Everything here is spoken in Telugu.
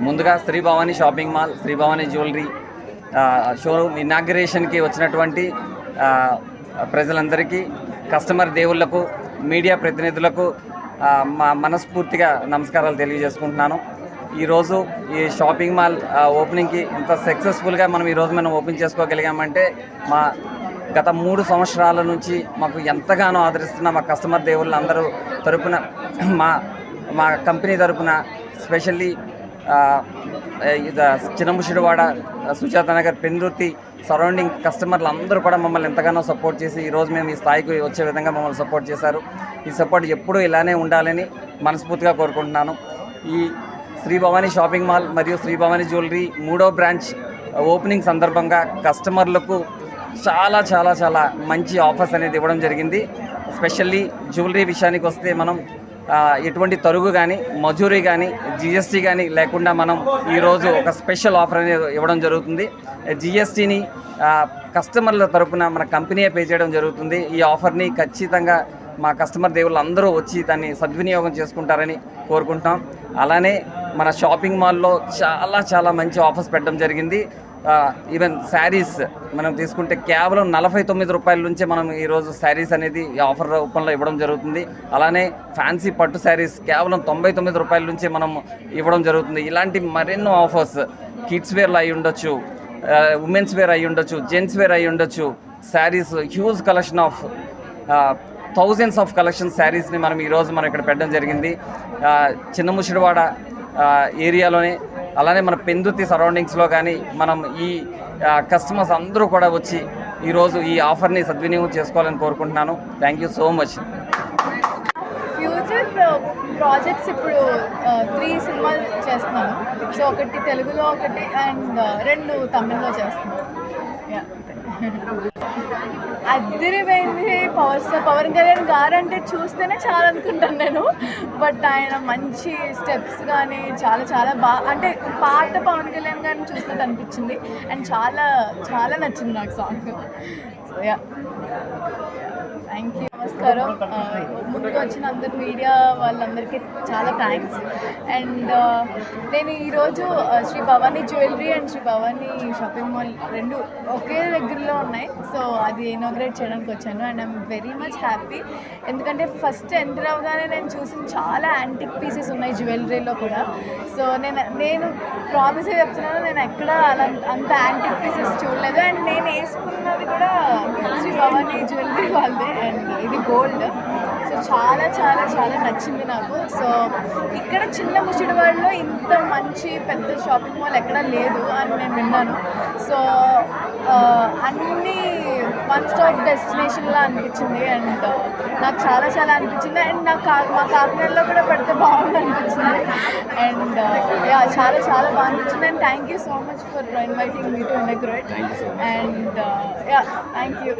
ముందుగా Shri Bhavani shopping mall, Shri Bhavani jewellery showroom ఇనాగ్రేషన్కి వచ్చినటువంటి ప్రజలందరికీ, కస్టమర్ దేవుళ్లకు, మీడియా ప్రతినిధులకు మా మనస్ఫూర్తిగా నమస్కారాలు తెలియజేసుకుంటున్నాను. ఈరోజు ఈ షాపింగ్ మాల్ ఓపెనింగ్కి ఇంత సక్సెస్ఫుల్గా మనం ఓపెన్ చేసుకోగలిగామంటే మా గత 3 సంవత్సరాల నుంచి మాకు ఎంతగానో ఆదరిస్తున్న మా కస్టమర్ దేవుళ్ళు అందరూ తరపున, మా కంపెనీ తరపున, స్పెషల్లీ చిన్నముషిడివాడ, సుజాత నగర్, పెందుర్తి సరౌండింగ్ కస్టమర్లు అందరూ కూడా మమ్మల్ని ఎంతగానో సపోర్ట్ చేసి ఈరోజు మేము ఈ స్థాయికి వచ్చే విధంగా మమ్మల్ని సపోర్ట్ చేశారు. ఈ సపోర్ట్ ఎప్పుడూ ఇలానే ఉండాలని మనస్ఫూర్తిగా కోరుకుంటున్నాను. ఈ శ్రీ భవానీ షాపింగ్ మాల్ మరియు శ్రీ భవానీ జ్యువెలరీ 3వ బ్రాంచ్ ఓపెనింగ్ సందర్భంగా కస్టమర్లకు చాలా చాలా చాలా మంచి ఆఫర్స్ అనేది ఇవ్వడం జరిగింది. స్పెషల్లీ జ్యువెలరీ విషయానికి వస్తే మనం ఎటువంటి తరుగు కానీ, మజూరీ కానీ, జిఎస్టీ కానీ లేకుండా మనం ఈరోజు ఒక స్పెషల్ ఆఫర్ అనేది ఇవ్వడం జరుగుతుంది. జిఎస్టీని కస్టమర్ల తరపున మన కంపెనీయే పే చేయడం జరుగుతుంది. ఈ ఆఫర్ని ఖచ్చితంగా మా కస్టమర్ దేవుళ్ళు అందరూ వచ్చి దాన్ని సద్వినియోగం చేసుకుంటారని కోరుకుంటున్నాం. అలానే మన షాపింగ్ మాల్లో చాలా చాలా మంచి ఆఫర్స్ పెట్టడం జరిగింది. ఈవెన్ శారీస్ మనం తీసుకుంటే కేవలం 49 రూపాయల నుంచే మనం ఈరోజు శారీస్ అనేది ఈ ఆఫర్ రూపంలో ఇవ్వడం జరుగుతుంది. అలానే ఫ్యాన్సీ పట్టు శారీస్ కేవలం 99 రూపాయల నుంచే మనం ఇవ్వడం జరుగుతుంది. ఇలాంటి మరెన్నో ఆఫర్స్ కిడ్స్ వేర్లో అయి ఉండొచ్చు, ఉమెన్స్ వేర్ అయి ఉండొచ్చు, జెంట్స్ వేర్ అయి ఉండొచ్చు, saris huge collection of thousands of collection శారీస్ని మనం ఇక్కడ పెట్టడం జరిగింది. చిన్నముషిడివాడ ఏరియాలోనే, అలానే మన పెందుర్తి సరౌండింగ్స్లో కానీ మనం ఈ కస్టమర్స్ అందరూ కూడా వచ్చి ఈరోజు ఈ ఆఫర్ని సద్వినియోగం చేసుకోవాలని కోరుకుంటున్నాను. Thank you so much. Future projects ఇప్పుడు 3 సినిమాలు చేస్తున్నాను. సో ఒకటి తెలుగులో, ఒకటి అండ్ 2 తమిళ్లో చేస్తున్నాను. అదిరిపోయింది. పవన్ కళ్యాణ్ గారు అంటే చూస్తేనే చాలా అనుకుంటాను నేను. బట్ ఆయన మంచి స్టెప్స్ కానీ చాలా చాలా బాగా, అంటే పాట పవన్ కళ్యాణ్ గారిని చూసినట్టు అనిపించింది. అండ్ చాలా చాలా నచ్చింది నాకు సాంగ్. So thank you. నమస్కారం. ముందుకు వచ్చిన అందరు మీడియా వాళ్ళందరికీ చాలా థ్యాంక్స్. అండ్ నేను ఈరోజు Shri Bhavani jewellery and Shri Bhavani shopping mall 2 ఒకే దగ్గరలో ఉన్నాయి. సో అది ఇనాగ్రేట్ చేయడానికి వచ్చాను. And I'm very much happy. ఎందుకంటే ఫస్ట్ ఎంటర్ అవగానే నేను చూసిన చాలా యాంటిక్ పీసెస్ ఉన్నాయి జ్యువెలరీలో కూడా. సో నేను ప్రామిస్ చెప్తున్నాను, నేను ఎక్కడ అంత యాంటిక్ పీసెస్ చూడలేదు. అండ్ నేను వేసుకున్నది కూడా శ్రీ భవానీ జ్యువెలరీ వాళ్ళదే. అండ్ ఇది గోల్డ్. సో చాలా చాలా చాలా నచ్చింది నాకు. సో ఇక్కడ చిన్నముషిడివాడలో ఇంత మంచి పెద్ద షాపింగ్ మాల్ ఎక్కడా లేదు అని నేను విన్నాను. సో అన్నీ వన్ స్టాప్ డెస్టినేషన్లా అనిపించింది. అండ్ నాకు చాలా చాలా అనిపించింది. అండ్ నాకు మా కాకినాడలో కూడా పెడితే బాగుంది అనిపించింది. అండ్ చాలా చాలా బాగా అనిపించింది. And thank you so much for inviting me to inaugurate. And thank you.